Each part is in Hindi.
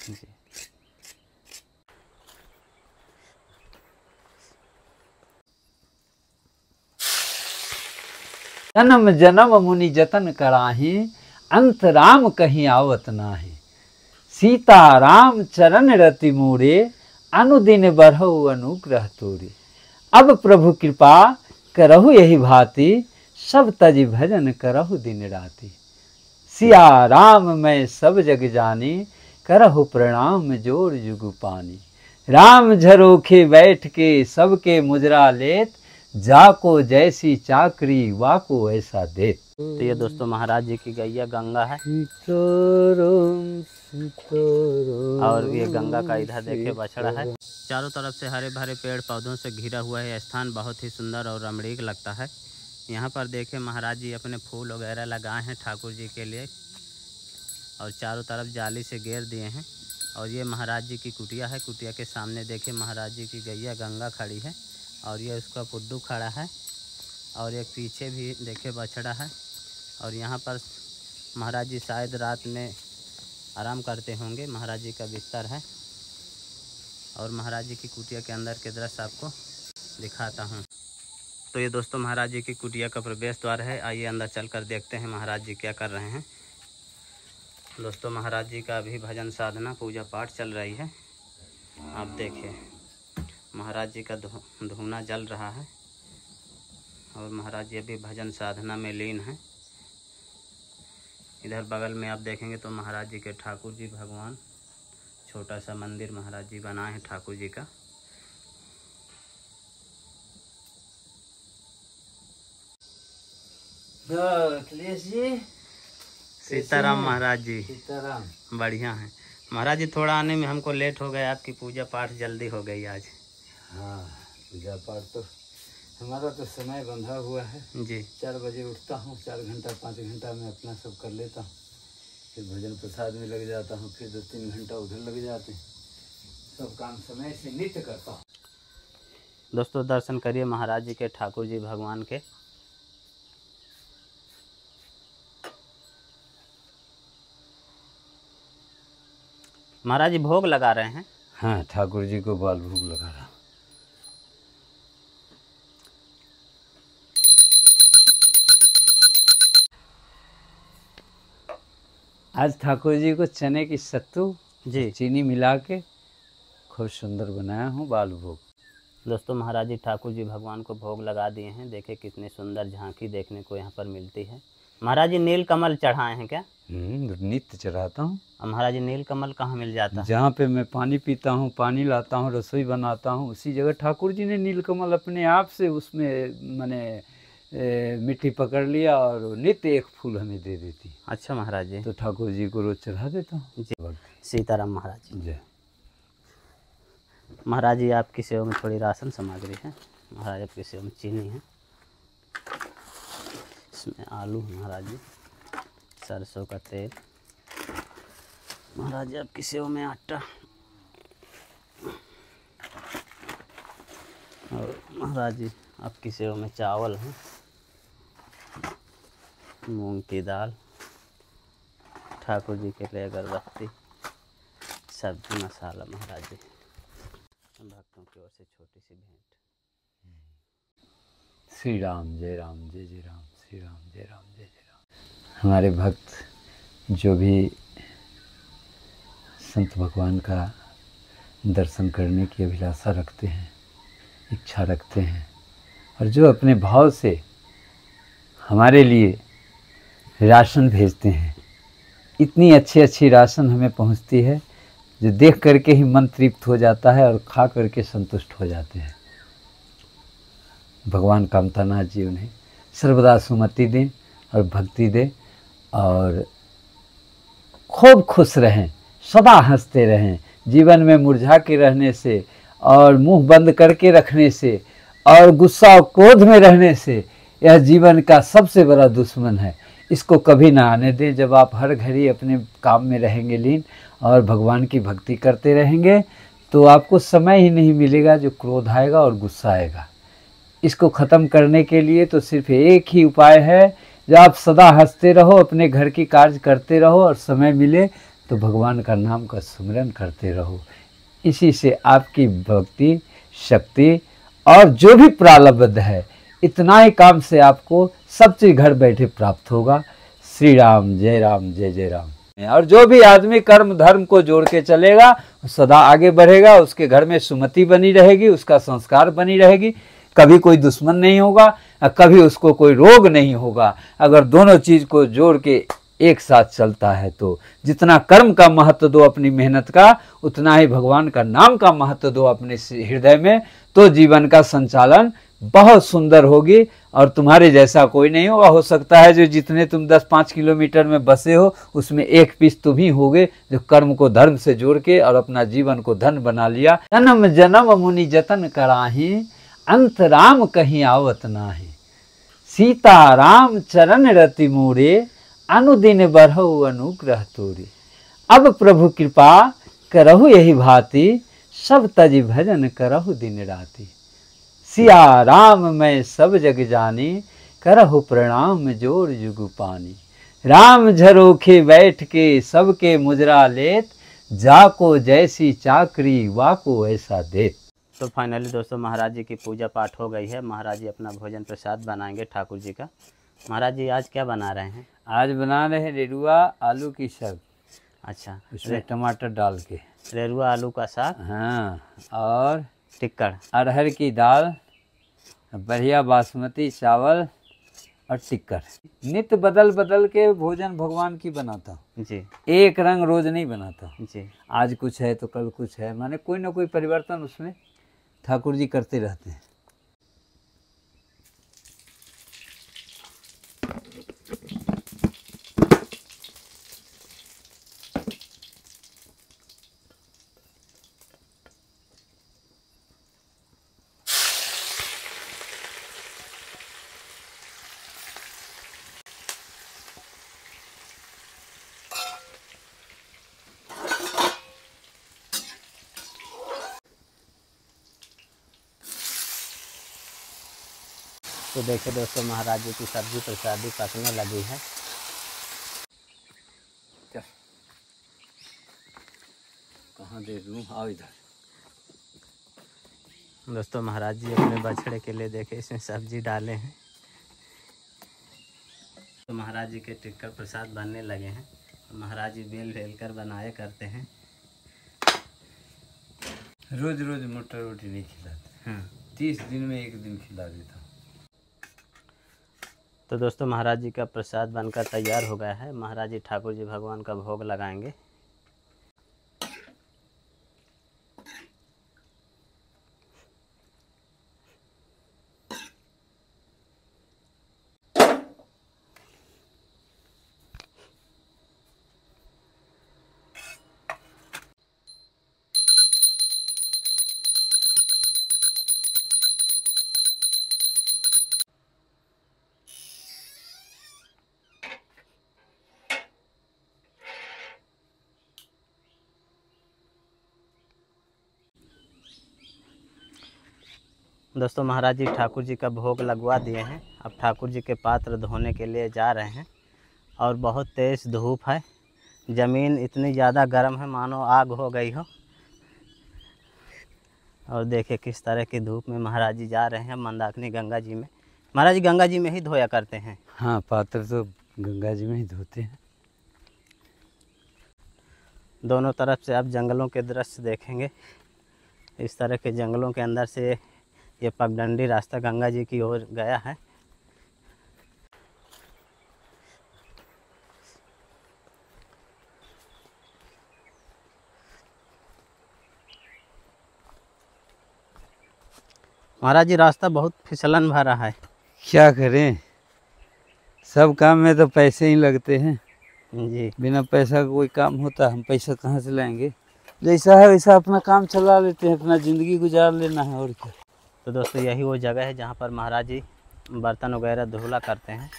जी। जन्म जन्म मुनि जतन कराही, अंत राम कहीं आवत नाही। सीता राम चरण रति मोरे, अनुदिन बढ़ऊ अनुग्रह तोरे। अब प्रभु कृपा करहु यही भांति, सब तज भजन करहु दिन राति। सिया राम मैं सब जग जानी, करहु प्रणाम जोर जुग पानी। राम झरोखे बैठ के सबके मुजरा लेत, जाको जैसी चाकरी वाको ऐसा देत। तो ये दोस्तों महाराज जी की गैया गंगा है, और ये गंगा का इधर देखिए बछड़ा है। चारों तरफ से हरे भरे पेड़ पौधों से घिरा हुआ है। स्थान बहुत ही सुंदर और रमणीक लगता है। यहाँ पर देखिए महाराज जी अपने फूल वगैरह लगाए हैं ठाकुर जी के लिए, और चारों तरफ जाली से घेर दिए हैं। और ये महाराज जी की कुटिया है। कुटिया के सामने देखिए महाराज जी की गैया गंगा खड़ी है, और ये उसका पुड्डू खड़ा है, और एक पीछे भी देखिए बछड़ा है। और यहाँ पर महाराज जी शायद रात में आराम करते होंगे। महाराज जी का बिस्तर है, और महाराज जी की कुटिया के अंदर के दृश्य आपको दिखाता हूँ। तो ये दोस्तों महाराज जी की कुटिया का प्रवेश द्वार है। आइए अंदर चलकर देखते हैं महाराज जी क्या कर रहे हैं। दोस्तों महाराज जी का अभी भजन साधना पूजा पाठ चल रही है। आप देखिए महाराज जी का धूना जल रहा है, और महाराज जी अभी भजन साधना में लीन हैं। इधर बगल में आप देखेंगे तो महाराज जी के ठाकुर जी भगवान, छोटा सा मंदिर महाराज जी बनाए हैं ठाकुर जी का। अखिलेश जी, सीताराम महाराज जी, सीताराम। बढ़िया है महाराज जी। थोड़ा आने में हमको लेट हो गया, आपकी पूजा पाठ जल्दी हो गई आज। हाँ, पूजा पाठ तो हमारा तो समय बंधा हुआ है जी। 4 बजे उठता हूँ, 4 घंटा 5 घंटा में अपना सब कर लेता हूँ, फिर भजन प्रसाद में लग जाता हूँ, फिर 2-3 घंटा उधर लग जाते हैं। सब काम समय से नित्य करता हूँ। दोस्तों दर्शन करिए महाराज जी के, ठाकुर जी भगवान के। महाराज जी भोग लगा रहे हैं। हाँ, ठाकुर जी को बाल भोग लगा रहा हूँ। आज ठाकुर जी को चने की सत्तू जी, चीनी मिला के खूब सुंदर बनाया हूँ बाल भोग। दोस्तों महाराज जी ठाकुर जी भगवान को भोग लगा दिए हैं। देखिए कितनी सुंदर झांकी देखने को यहाँ पर मिलती है। महाराज जी नील कमल चढ़ाए हैं क्या? नित्य चढ़ाता हूँ। महाराज जी नील कमल कहाँ मिल जाता है? जहाँ पे मैं पानी पीता हूँ, पानी लाता हूँ, रसोई बनाता हूँ, उसी जगह ठाकुर जी ने नील कमल अपने आप से उसमें मैंने मिट्टी पकड़ लिया, और नित्य एक फूल हमें दे देती। अच्छा महाराज जी, तो ठाकुर जी को रोज चढ़ा देता हूँ जी। सीताराम महाराज जी। जय महाराज जी आपकी सेवा में थोड़ी राशन सामग्री है। महाराज आपकी सेवा में चीनी है, इसमें आलू है महाराज जी, सरसों का तेल। महाराज जी आपकी सेवा में आटा, और महाराज जी आपकी सेवा में चावल है, मूंग की दाल, ठाकुर जी के लिए अगरबत्ती, सब्जी मसाला। महाराज जी भक्तों की ओर से छोटी सी भेंट। श्री राम, जय राम, जय जय राम, श्री राम, जय राम, जय जय राम। हमारे भक्त जो भी संत भगवान का दर्शन करने की अभिलाषा रखते हैं, इच्छा रखते हैं, और जो अपने भाव से हमारे लिए राशन भेजते हैं, इतनी अच्छी अच्छी राशन हमें पहुंचती है जो देख करके ही मन तृप्त हो जाता है और खा करके संतुष्ट हो जाते हैं। भगवान कामतानाथ जी उन्हें सर्वदा सुमति दें और भक्ति दें, और खूब खुश रहें, सदा हंसते रहें। जीवन में मुरझा के रहने से और मुंह बंद करके रखने से और गुस्सा और क्रोध में रहने से यह जीवन का सबसे बड़ा दुश्मन है। इसको कभी ना आने दें। जब आप हर घड़ी अपने काम में रहेंगे लीन और भगवान की भक्ति करते रहेंगे, तो आपको समय ही नहीं मिलेगा जो क्रोध आएगा और गुस्सा आएगा। इसको ख़त्म करने के लिए तो सिर्फ एक ही उपाय है, जब आप सदा हंसते रहो, अपने घर की कार्य करते रहो, और समय मिले तो भगवान का नाम का सुमिरन करते रहो। इसी से आपकी भक्ति शक्ति और जो भी प्रारब्ध है, इतना ही काम से आपको सब चीज़ घर बैठे प्राप्त होगा। श्री राम जय जय राम। और जो भी आदमी कर्म धर्म को जोड़ के चलेगा सदा आगे बढ़ेगा, उसके घर में सुमति बनी रहेगी, उसका संस्कार बनी रहेगी, कभी कोई दुश्मन नहीं होगा, कभी उसको कोई रोग नहीं होगा। अगर दोनों चीज़ को जोड़ के एक साथ चलता है तो जितना कर्म का महत्व दो अपनी मेहनत का, उतना ही भगवान का नाम का महत्व दो अपने हृदय में, तो जीवन का संचालन बहुत सुंदर होगी और तुम्हारे जैसा कोई नहीं होगा। हो सकता है जो जितने तुम 10-5 किलोमीटर में बसे हो उसमें एक पीस तुम ही होगे जो कर्म को धर्म से जोड़ के और अपना जीवन को धन बना लिया। जन्म जन्म मुनि जतन कराही, अंत राम कहीं आवत नाही। सीता राम चरण रति मोरे, अनुदिन बढ़ऊ अनुग्रह तोरे। अब प्रभु कृपा करहु यही भांति, सब तज भजन करहु दिन राति। सिया राम मैं सब जग जानी, करहु प्रणाम जोर जुग पानी। राम झरोखे बैठ के सबके मुजरा लेत, जाको जैसी चाकरी वाको ऐसा देत। तो फाइनली दोस्तों महाराज जी की पूजा पाठ हो गई है। महाराज जी अपना भोजन प्रसाद बनाएंगे ठाकुर जी का। महाराज जी आज क्या बना रहे हैं? आज बना रहे हैं रेरुआ आलू की सब्जी। अच्छा, उसमें टमाटर डाल के रेरुआ आलू का साग, हाँ, और टिक्कड़, अरहर की दाल, बढ़िया बासमती चावल और टिक्कर। नित्य बदल बदल के भोजन भगवान की बनाता हूँ जी। एक रंग रोज नहीं बनाता हूँ जी। आज कुछ है तो कल कुछ है, माने कोई ना कोई परिवर्तन उसमें ठाकुर जी करते रहते हैं। तो देखिए दोस्तों महाराज जी की सब्जी प्रसादी पकने लगी है। कहाँ दे दूँ, आओ इधर। दोस्तों महाराज जी अपने बछड़े के लिए देखे इसमें सब्जी डाले हैं। तो महाराज जी के टिक्कर प्रसाद बनने लगे हैं। महाराज जी बेल बेल कर बनाए करते हैं। रोज रोज मोटा रोटी नहीं खिलाते, हाँ 30 दिन में एक दिन खिला देता हूँ। तो दोस्तों महाराज जी का प्रसाद बनकर तैयार हो गया है। महाराज जी ठाकुर जी भगवान का भोग लगाएंगे। दोस्तों महाराज जी ठाकुर जी का भोग लगवा दिए हैं। अब ठाकुर जी के पात्र धोने के लिए जा रहे हैं और बहुत तेज़ धूप है। ज़मीन इतनी ज़्यादा गर्म है मानो आग हो गई हो। और देखिए किस तरह की धूप में महाराज जी जा रहे हैं मंदाकिनी गंगा जी में। महाराज जी गंगा जी में ही धोया करते हैं? हाँ, पात्र तो गंगा जी में ही धोते हैं। दोनों तरफ से आप जंगलों के दृश्य देखेंगे। इस तरह के जंगलों के अंदर से ये पगडंडी रास्ता गंगा जी की ओर गया है। महाराज जी रास्ता बहुत फिसलन भरा है। क्या करें, सब काम में तो पैसे ही लगते हैं जी। बिना पैसा का कोई काम होता? हम पैसा कहाँ से लाएंगे? जैसा है वैसा अपना काम चला लेते हैं, अपना ज़िंदगी गुजार लेना है और क्या। तो दोस्तों यही वो जगह है जहाँ पर महाराज जी बर्तन वगैरह धुला करते हैं।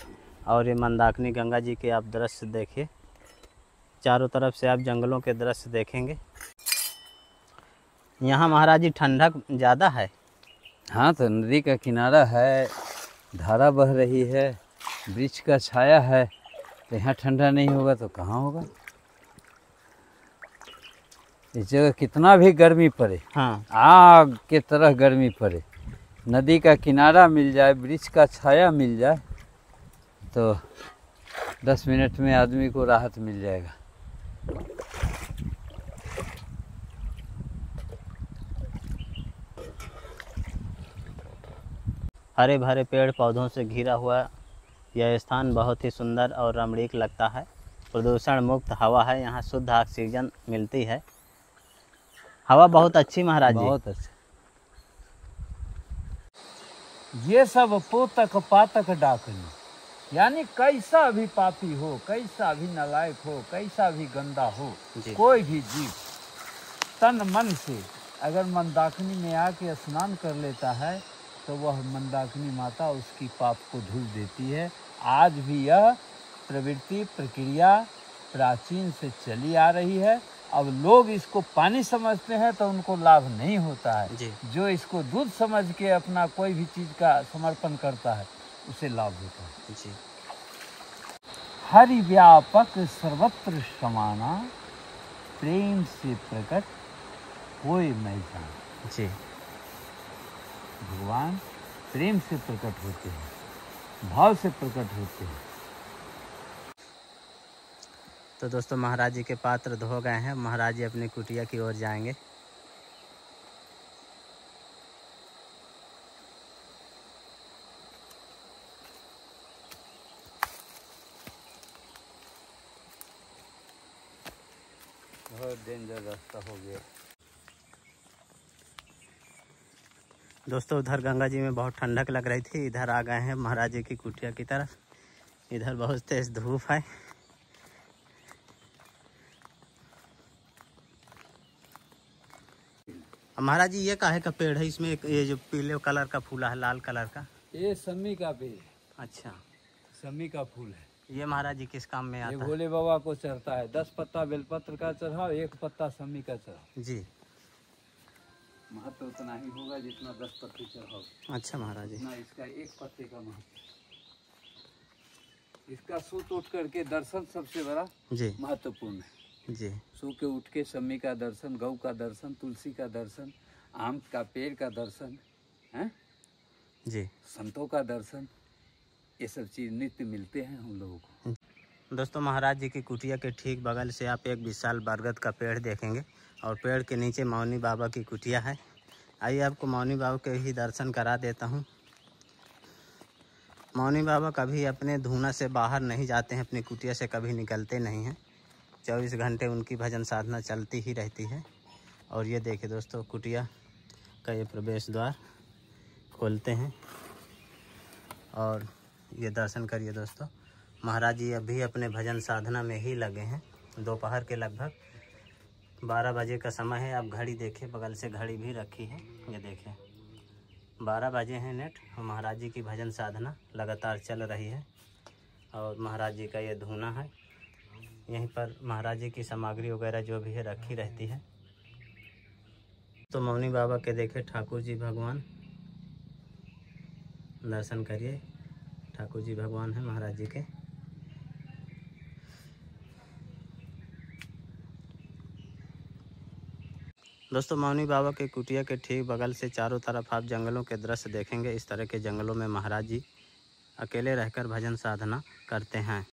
और ये मंदाकिनी गंगा जी के आप दृश्य देखिए। चारों तरफ से आप जंगलों के दृश्य देखेंगे। यहाँ महाराज जी ठंडक ज़्यादा है। हाँ, तो नदी का किनारा है, धारा बह रही है, वृक्ष का छाया है, तो यहाँ ठंडा नहीं होगा तो कहाँ होगा। इस जगह कितना भी गर्मी पड़े, हाँ आग के तरह गर्मी पड़े, नदी का किनारा मिल जाए, वृक्ष का छाया मिल जाए तो 10 मिनट में आदमी को राहत मिल जाएगा। हरे भरे पेड़ पौधों से घिरा हुआ यह स्थान बहुत ही सुंदर और रमणीक लगता है। प्रदूषण मुक्त हवा है, यहाँ शुद्ध ऑक्सीजन मिलती है। हवा बहुत अच्छी महाराज जी। बहुत अच्छा। ये सब पोतक पातक डाकनी, यानी कैसा भी पापी हो, कैसा भी नालायक हो, कैसा भी गंदा हो, कोई भी जीव तन मन से अगर मंदाकिनी में आके स्नान कर लेता है तो वह मंदाकिनी माता उसकी पाप को धुल देती है। आज भी यह प्रवृत्ति प्रक्रिया प्राचीन से चली आ रही है। अब लोग इसको पानी समझते हैं तो उनको लाभ नहीं होता है जी। जो इसको दूध समझ के अपना कोई भी चीज़ का समर्पण करता है उसे लाभ होता है जी। हरि व्यापक सर्वत्र समाना, प्रेम से प्रकट होए मैं जान जी। भगवान प्रेम से प्रकट होते हैं, भाव से प्रकट होते हैं। तो दोस्तों महाराज जी के पात्र धो गए हैं, महाराज जी अपनी कुटिया की ओर जाएंगे। बहुत डेंजर रास्ता हो गया दोस्तों। उधर गंगा जी में बहुत ठंडक लग रही थी, इधर आ गए हैं महाराज जी की कुटिया की तरफ। इधर बहुत तेज धूप है। महाराज जी ये काहे का पेड़ है? इसमें ये जो पीले कलर का फूला है, लाल कलर का, ये सम्मी का पेड़। अच्छा, सम्मी का फूल है। ये महाराज जी किस काम में आता है? ये भोले बाबा को चढ़ता है। 10 पत्ता बेलपत्र का चढ़ाओ, 1 पत्ता सम्मी का चढ़ाओ जी। महत्व उतना ही होगा जितना 10 पत्ते चढ़ाओ। अच्छा महाराज जी, ना इसका 1 पत्ते का महत्व। इसका सूत उठ करके दर्शन सबसे बड़ा जी महत्वपूर्ण है जी। सो के उठ के सम्मी का दर्शन, गौ का दर्शन, तुलसी का दर्शन, आम का पेड़ का दर्शन है जी, संतों का दर्शन, ये सब चीज नित्य मिलते हैं हम लोगों को। दोस्तों महाराज जी की कुटिया के ठीक बगल से आप एक विशाल बरगद का पेड़ देखेंगे और पेड़ के नीचे मौनी बाबा की कुटिया है। आइए आपको मौनी बाबा के ही दर्शन करा देता हूँ। मौनी बाबा कभी अपने धूना से बाहर नहीं जाते हैं, अपनी कुटिया से कभी निकलते नहीं हैं। 24 घंटे उनकी भजन साधना चलती ही रहती है। और ये देखिए दोस्तों, कुटिया का ये प्रवेश द्वार खोलते हैं और ये दर्शन करिए दोस्तों। महाराज जी अभी अपने भजन साधना में ही लगे हैं। दोपहर के लगभग 12 बजे का समय है। आप घड़ी देखिए, बगल से घड़ी भी रखी है, ये देखिए 12 बजे हैं नेट। और महाराज जी की भजन साधना लगातार चल रही है। और महाराज जी का ये धूना है, यहीं पर महाराज जी की सामग्री वगैरह जो भी है रखी रहती है। तो मौनी बाबा के देखे ठाकुर जी भगवान, दर्शन करिए। ठाकुर जी भगवान है महाराज जी के। दोस्तों मौनी बाबा के कुटिया के ठीक बगल से चारों तरफ आप जंगलों के दृश्य देखेंगे। इस तरह के जंगलों में महाराज जी अकेले रहकर भजन साधना करते हैं।